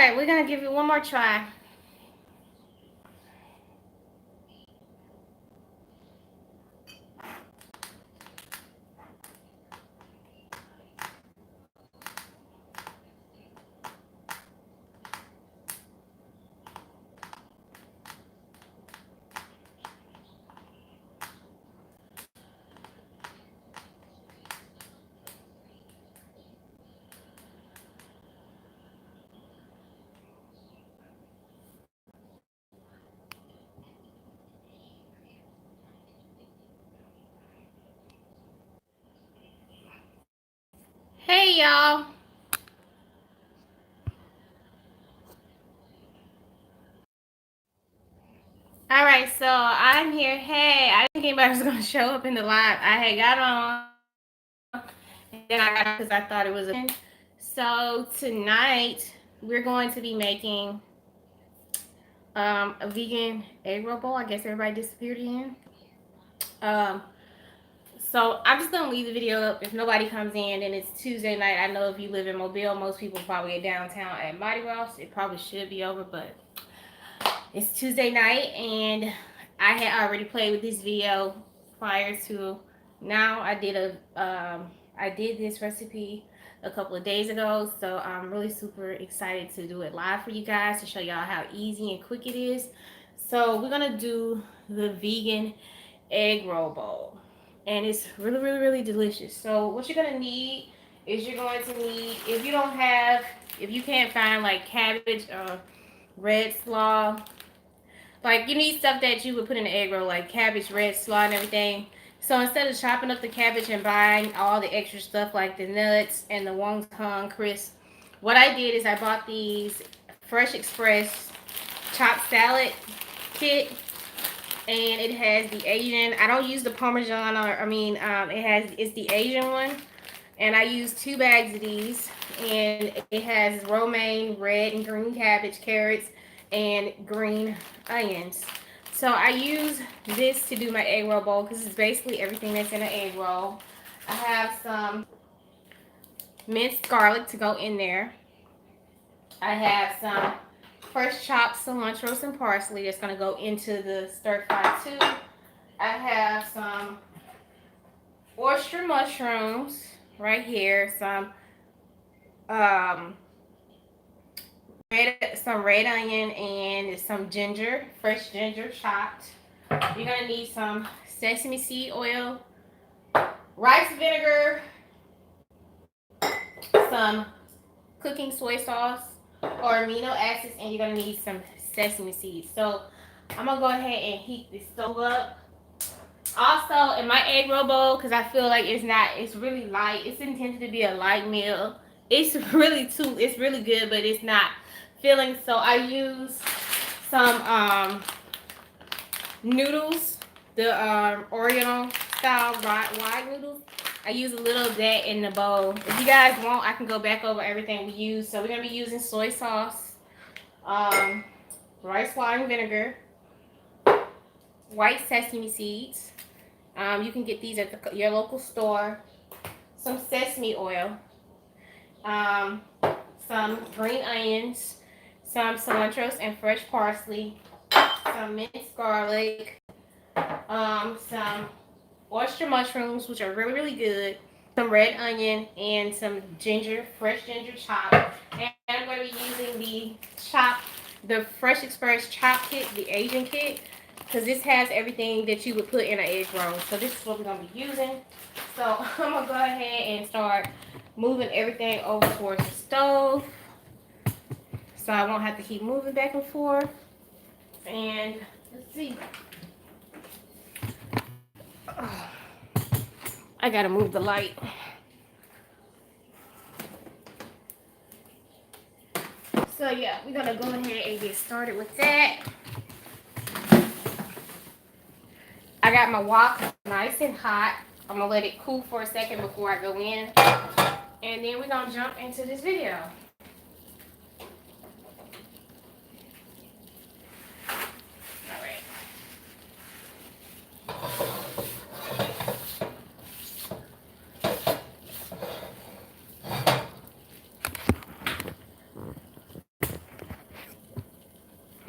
right, we're gonna give it one more try. Hey y'all. All right, so I'm here. Hey, I didn't think anybody was gonna show up in the live. I had got on, and then I got because I thought it was a. So tonight we're going to be making a vegan egg roll bowl. I guess everybody disappeared again. Um, so I'm just gonna leave the video up. If nobody comes in, and it's Tuesday night. I know if you live in Mobile, most people probably are downtown at Mardi Gras. It probably should be over, but it's Tuesday night, and I had already played with this video prior to now. I did this recipe a couple of days ago, so I'm really super excited to do it live for you guys to show y'all how easy and quick it is. So we're gonna do the vegan egg roll bowl, and it's really delicious. So what you're gonna need is you're going to need, if you can't find like cabbage or red slaw, like, you need stuff that you would put in an egg roll, like cabbage, red slaw, and everything. So instead of chopping up the cabbage and buying all the extra stuff like the nuts and the wonton crisp, what I did is I bought these Fresh Express chopped salad kit, and it has the Asian. I don't use the Parmesan, it's the Asian one, and I used 2 bags of these, and it has romaine, red and green cabbage, carrots, and green onions. So I use this to do my egg roll bowl because it's basically everything that's in an egg roll. I have some minced garlic to go in there. I have some fresh chopped cilantro and parsley that's going to go into the stir fry too. I have some oyster mushrooms right here, some red onion, and some ginger, fresh ginger chopped. You're gonna need some sesame seed oil, rice vinegar, some cooking soy sauce or amino acids, and you're gonna need some sesame seeds. So I'm gonna go ahead and heat the stove up. Also, in my egg roll bowl, because I feel like it's really light. It's intended to be a light meal. It's really good, but it's not filling. So I use some noodles, the Oriental style wide noodles. I use a little of that in the bowl. If you guys want, I can go back over everything we use. So we're gonna be using soy sauce, rice wine vinegar, white sesame seeds. You can get these at your local store. Some sesame oil, some green onions, some cilantro and fresh parsley, some minced garlic, some oyster mushrooms, which are really good, some red onion, and some ginger, fresh ginger chopped. And I'm going to be using the Fresh Express chop kit, the Asian kit, because this has everything that you would put in an egg roll. So this is what we're going to be using. So I'm going to go ahead and start moving everything over towards the stove, so I won't have to keep moving back and forth. And let's see. I gotta move the light. So yeah, we're gonna go ahead and get started with that. I got my wok nice and hot. I'm gonna let it cool for a second before I go in. And then we're gonna jump into this video.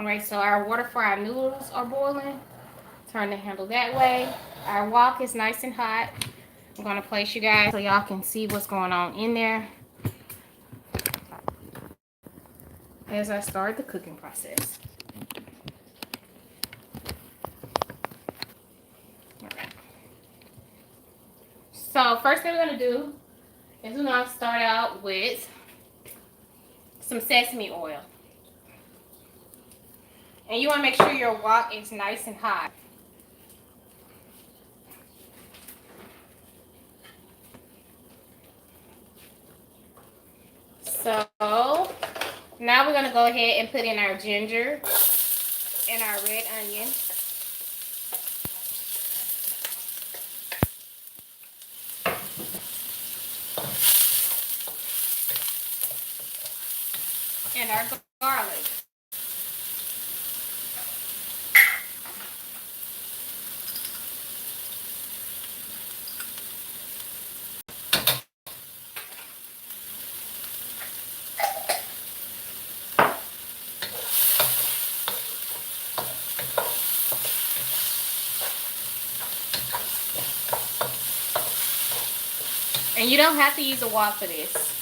Alright, so our water for our noodles are boiling. Turn the handle that way. Our wok is nice and hot. I'm going to place you guys so y'all can see what's going on in there as I start the cooking process. Alright. So first thing we're going to do is we're going to start out with some sesame oil. And you want to make sure your wok is nice and hot. So now we're going to go ahead and put in our ginger and our red onion. And our garlic. And you don't have to use a wok for this.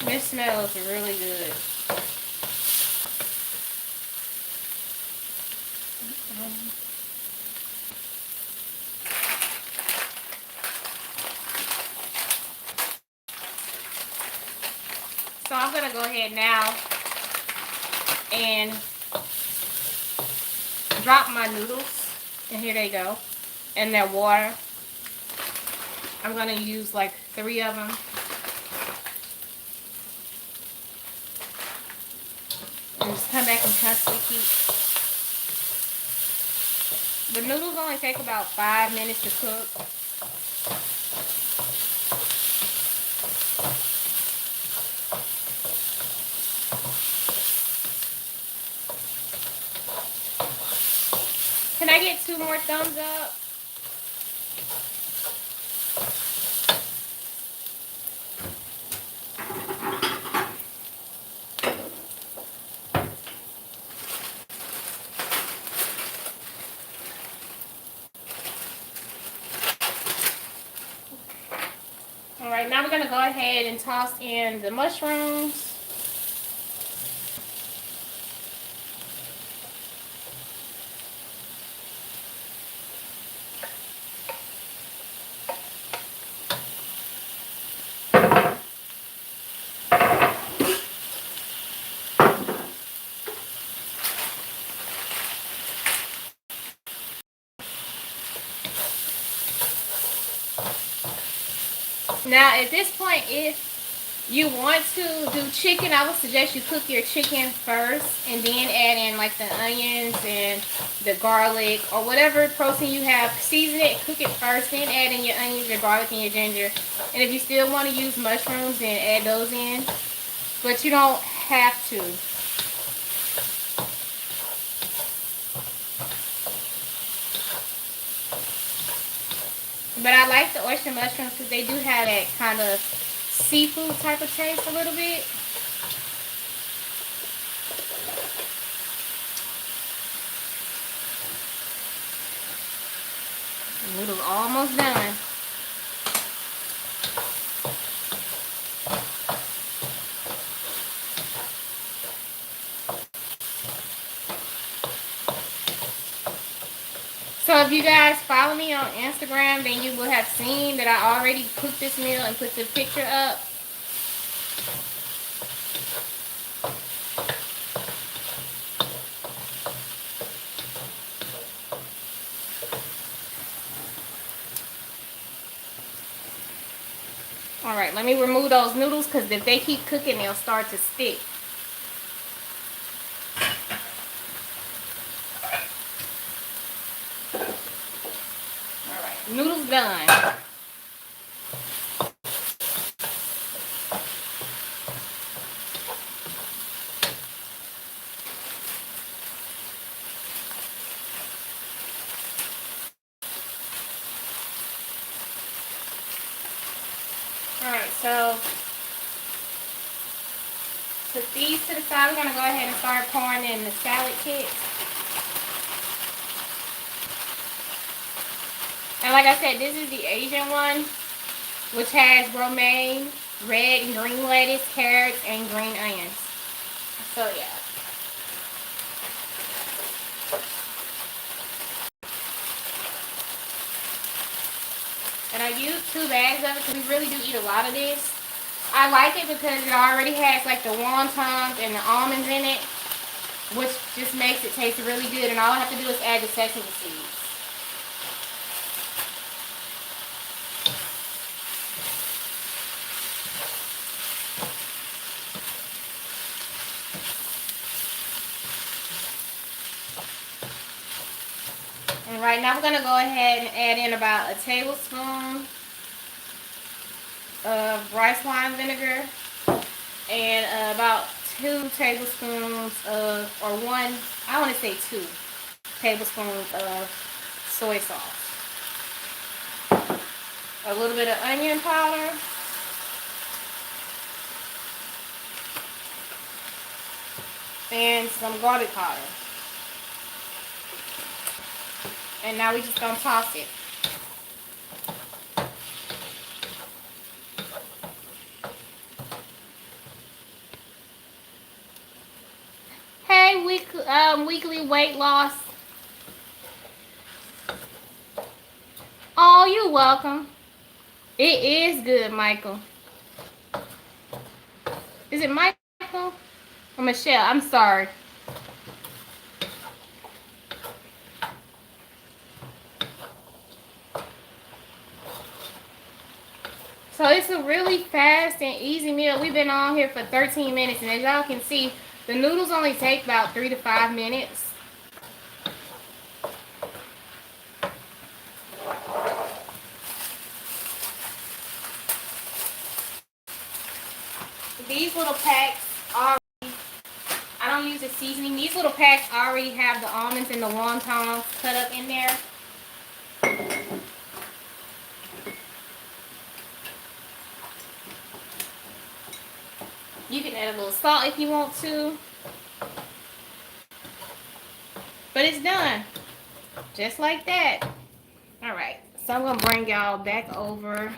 This smells really good. So I'm going to go ahead now and drop my noodles. And here they go. In their water. I'm going to use like 3 of them. And just come back and constantly keep. The noodles only take about 5 minutes to cook. Can I get 2 more thumbs up? Alright, now we're going to go ahead and toss in the mushrooms. Now at this point, if you want to do chicken, I would suggest you cook your chicken first and then add in like the onions and the garlic or whatever protein you have. Season it, cook it first, then add in your onions, your garlic, and your ginger. And if you still want to use mushrooms, then add those in. But you don't have to. But I like the oyster mushrooms because they do have that kind of seafood type of taste a little bit. The noodles almost done. So if you guys follow me on Instagram, then you will have seen that I already cooked this meal and put the picture up. Alright, let me remove those noodles because if they keep cooking, they'll start to stick. Alright, noodles done. Alright, so put these to the side. We're going to go ahead and start pouring in the salad kit. And like I said, this is the Asian one, which has romaine, red and green lettuce, carrots, and green onions. So yeah. And I use 2 bags of it because we really do eat a lot of this. I like it because it already has like the wontons and the almonds in it, which just makes it taste really good. And all I have to do is add the sesame seeds. And right now we're going to go ahead and add in about a tablespoon of rice wine vinegar and about 2 tablespoons of, or 1, I want to say 2 tablespoons of soy sauce. A little bit of onion powder. And some garlic powder. And now we just gonna toss it. Hey, weekly weight loss. Oh, you're welcome. It is good, Michael. Is it Michael or Michelle? I'm sorry. So it's a really fast and easy meal. We've been on here for 13 minutes, and as y'all can see, the noodles only take about 3 to 5 minutes. These little packs already, I don't use the seasoning. These little packs already have the almonds and the wontons cut up in there. You can add a little salt if you want to. But it's done. Just like that. Alright, so I'm going to bring y'all back over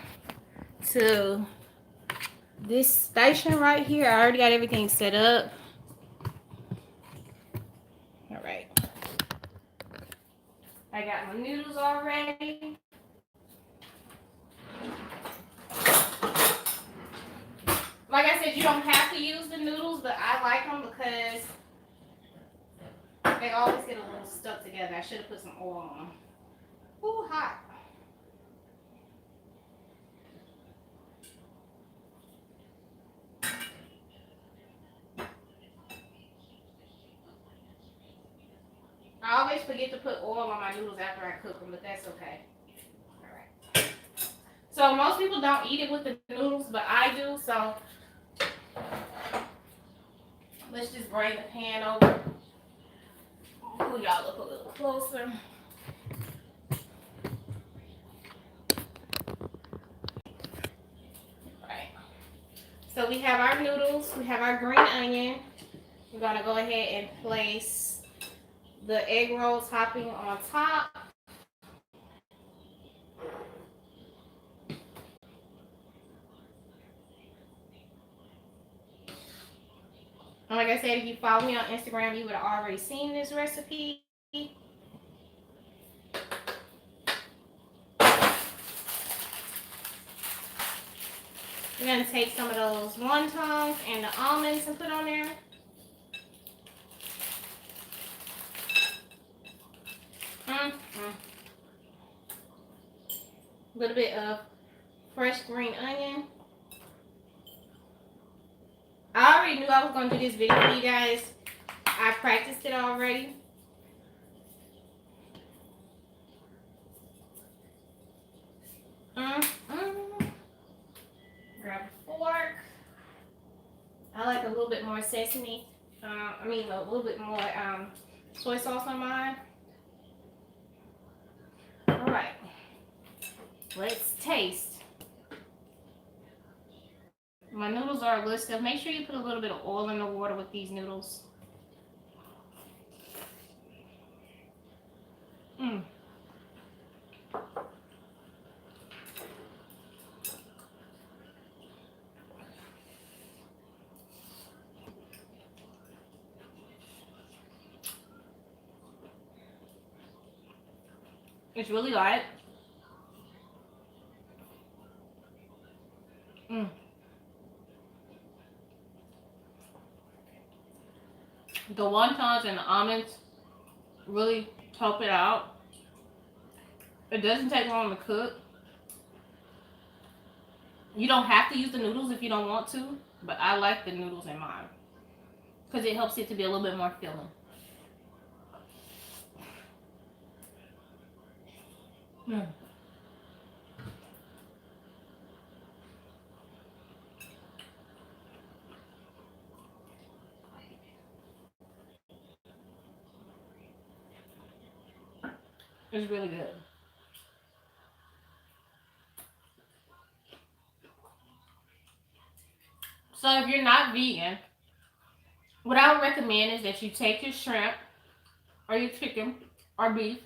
to this station right here. I already got everything set up. Alright. I got my noodles already. Like I said, you don't have to use the noodles, but I like them because they always get a little stuck together. I should have put some oil on them. Ooh, hot. I always forget to put oil on my noodles after I cook them, but that's okay. Alright. So most people don't eat it with the noodles, but I do, so let's just bring the pan over. Pull y'all up a little closer. Right. So we have our noodles, we have our green onion. We're gonna go ahead and place the egg roll topping on top. And like I said, if you follow me on Instagram, you would have already seen this recipe. We're going to take some of those wontons and the almonds and put on there. A little bit of fresh green onion. I already knew I was going to do this video for you guys. I practiced it already. Grab a fork. I like a little bit more sesame. A little bit more soy sauce on mine. All right. Let's taste. My noodles are a little stiff. Make sure you put a little bit of oil in the water with these noodles. It's really light. The wontons and the almonds really help it out. It doesn't take long to cook. You don't have to use the noodles if you don't want to, but I like the noodles in mine because it helps it to be a little bit more filling. It's really good. So if you're not vegan, what I would recommend is that you take your shrimp or your chicken or beef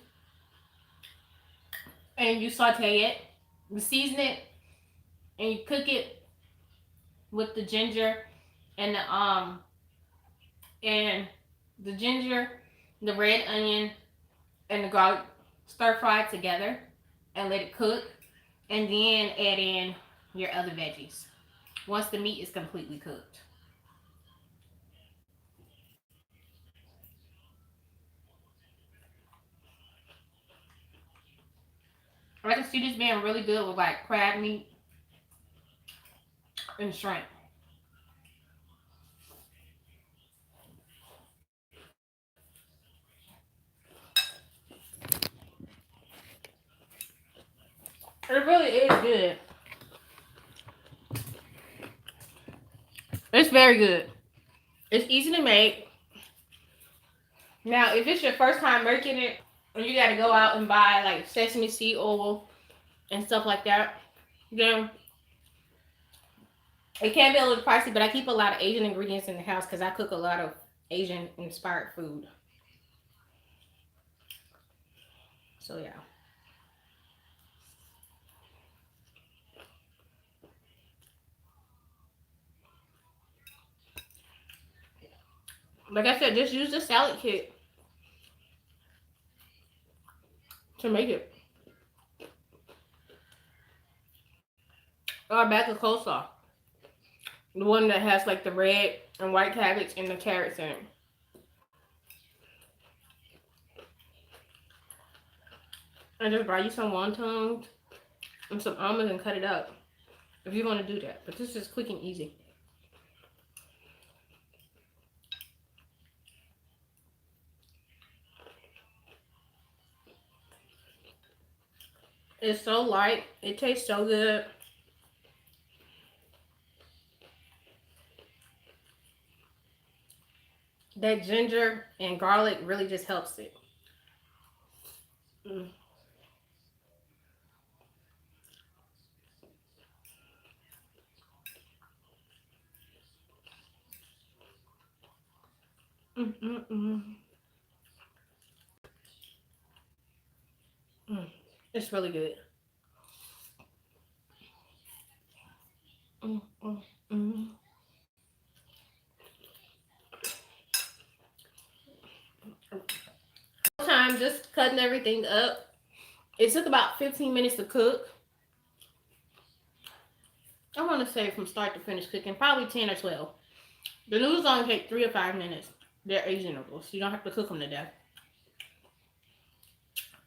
and you saute it, you season it, and you cook it with the ginger and the ginger, the red onion, and the garlic stir fry together and let it cook, and then add in your other veggies once the meat is completely cooked. I can see this being really good with like crab meat and shrimp. It really is good. It's very good. It's easy to make. Now, if it's your first time making it, and you got to go out and buy like sesame seed oil and stuff like that, then it can be a little pricey, but I keep a lot of Asian ingredients in the house because I cook a lot of Asian inspired food. So yeah. Like I said, just use the salad kit to make it. Or a bag of coleslaw. The one that has like the red and white cabbage and the carrots in it. And just buy you some wontons and some almonds and cut it up if you want to do that. But this is quick and easy. It's so light. It tastes so good. That ginger and garlic really just helps it. It's really good. Time just cutting everything up. It took about 15 minutes to cook. I want to say from start to finish cooking, probably 10 or 12. The noodles only take 3 or 5 minutes. They're Asian noodles, so you don't have to cook them to death.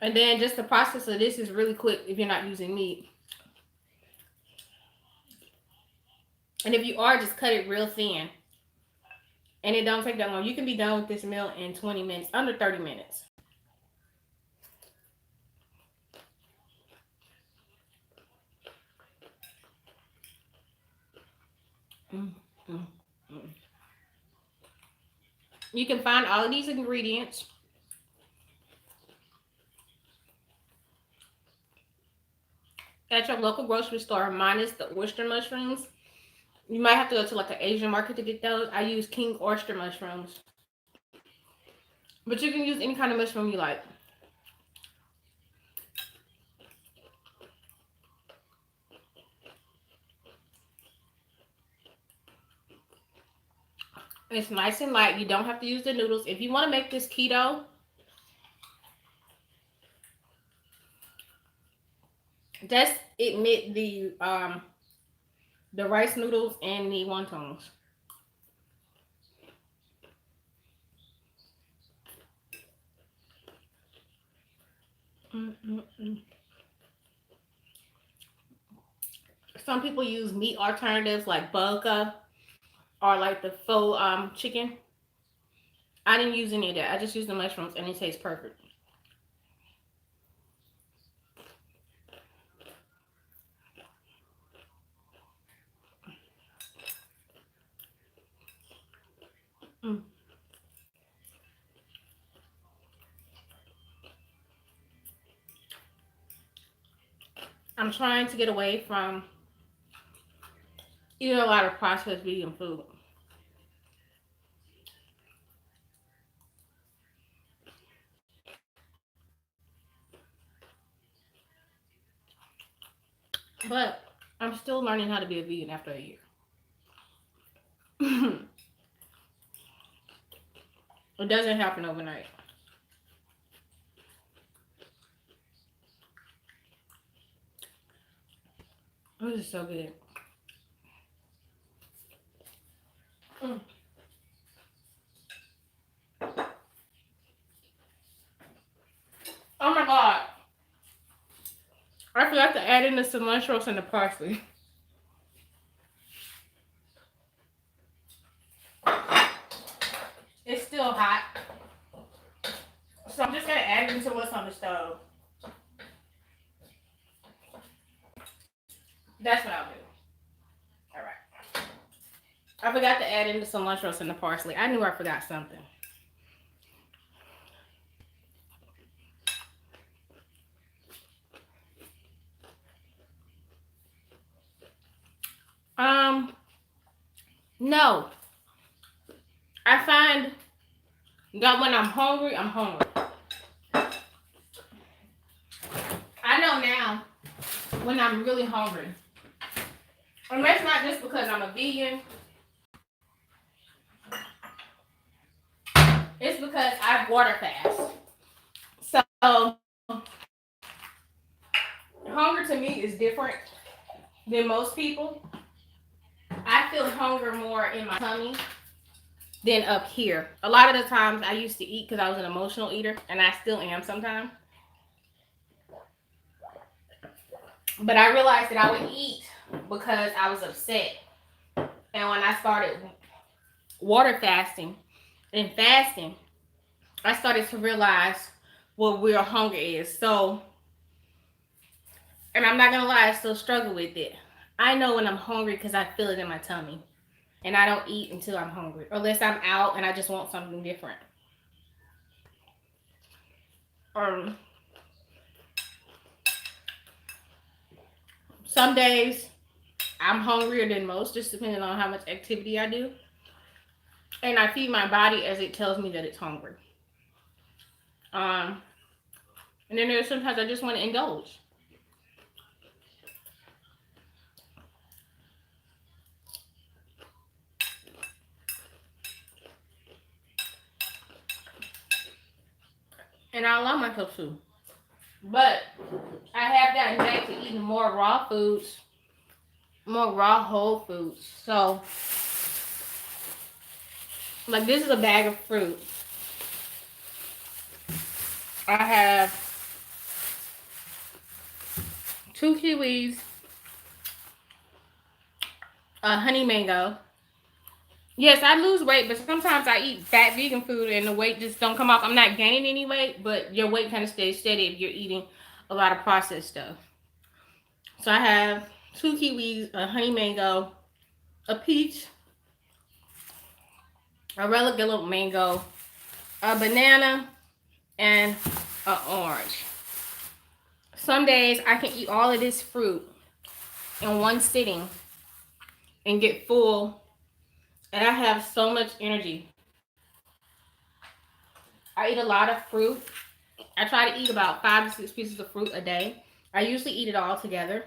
And then just the process of this is really quick if you're not using meat. And if you are, just cut it real thin. And it don't take that long. You can be done with this meal in 20 minutes, under 30 minutes. Mm, mm, mm. You can find all of these ingredients at your local grocery store, minus the oyster mushrooms. You might have to go to like an Asian market to get those. I use king oyster mushrooms. But you can use any kind of mushroom you like. It's nice and light. You don't have to use the noodles. If you want to make this keto, just omit the rice noodles and the wontons. Mm-mm-mm. Some people use meat alternatives like bulka or like the faux chicken. I didn't use any of that. I just used the mushrooms and it tastes perfect. Mm. I'm trying to get away from eating a lot of processed vegan food. But I'm still learning how to be a vegan after a year. It doesn't happen overnight. This is so good. Mm. Oh my god. I forgot to add in the cilantro and the parsley. It's still hot. So I'm just gonna add it into what's on the stove. That's what I'll do. Alright. I forgot to add in the cilantro and the parsley. I knew I forgot something. No. I find that when I'm hungry, I'm hungry. I know now when I'm really hungry. And that's not just because I'm a vegan. It's because I water fast. So hunger to me is different than most people. I feel hunger more in my tummy than up here. A lot of the times I used to eat because I was an emotional eater, and I still am sometimes. But I realized that I would eat because I was upset. And when I started water fasting and fasting, I started to realize what real hunger is. So, and I'm not gonna lie, I still struggle with it. I know when I'm hungry because I feel it in my tummy. And I don't eat until I'm hungry. Unless I'm out and I just want something different. Um, some days I'm hungrier than most, just depending on how much activity I do. And I feed my body as it tells me that it's hungry. Um, and then there's sometimes I just want to indulge. And I allow myself to. But I have gotten back to eating more raw foods more raw whole foods. So, like this is a bag of fruit. I have 2 kiwis, a honey mango. Yes, I lose weight, but sometimes I eat fat vegan food and the weight just don't come off. I'm not gaining any weight, but your weight kind of stays steady if you're eating a lot of processed stuff. So I have 2 kiwis, a honey mango, a peach, a regular mango, a banana, and an orange. Some days I can eat all of this fruit in one sitting and get full, and I have so much energy. I eat a lot of fruit. I try to eat about 5 to 6 pieces of fruit a day. I usually eat it all together.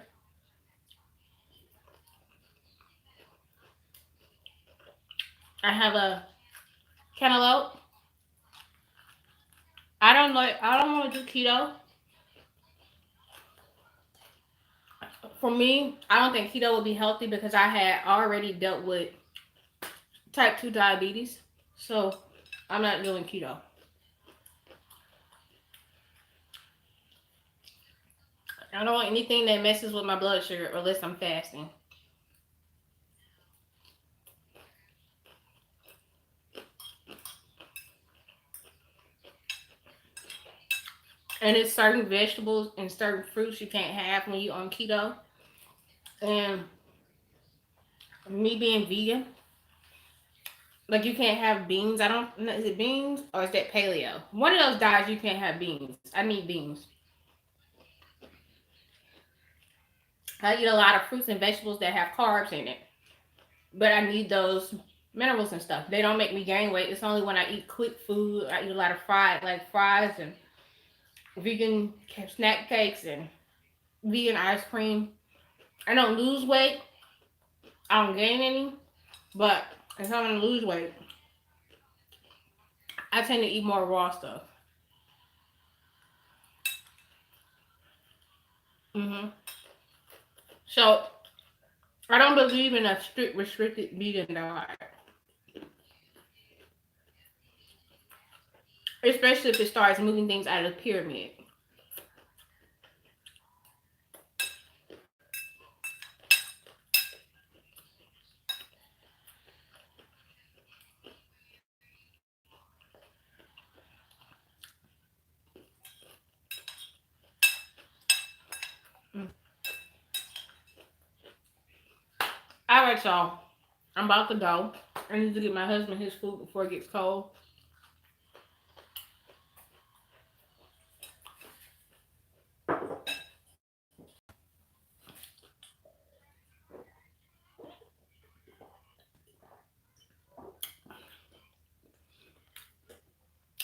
I have a cantaloupe. I don't want to do keto. For me, I don't think keto would be healthy because I had already dealt with type 2 diabetes. So I'm not doing keto. I don't want anything that messes with my blood sugar unless I'm fasting. And it's certain vegetables and certain fruits you can't have when you're on keto. And me being vegan, like you can't have beans. I don't. Is it beans or is that paleo? One of those diets you can't have beans. I need beans. I eat a lot of fruits and vegetables that have carbs in it, but I need those minerals and stuff. They don't make me gain weight. It's only when I eat quick food. I eat a lot of fried, like fries and vegan snack cakes and vegan ice cream. I don't lose weight. I don't gain any, but if I'm gonna lose weight, I tend to eat more raw stuff. So I don't believe in a strict restricted vegan diet, especially if it starts moving things out of the pyramid. Mm. All right, y'all. I'm about to go. I need to get my husband his food before it gets cold.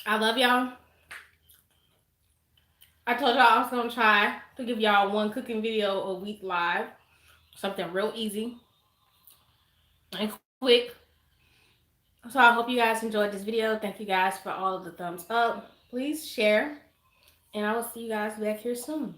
I love y'all. I told y'all I was gonna try to give y'all one cooking video a week live. Something real easy and quick. So I hope you guys enjoyed this video. Thank you guys for all of the thumbs up. Please share. And I will see you guys back here soon.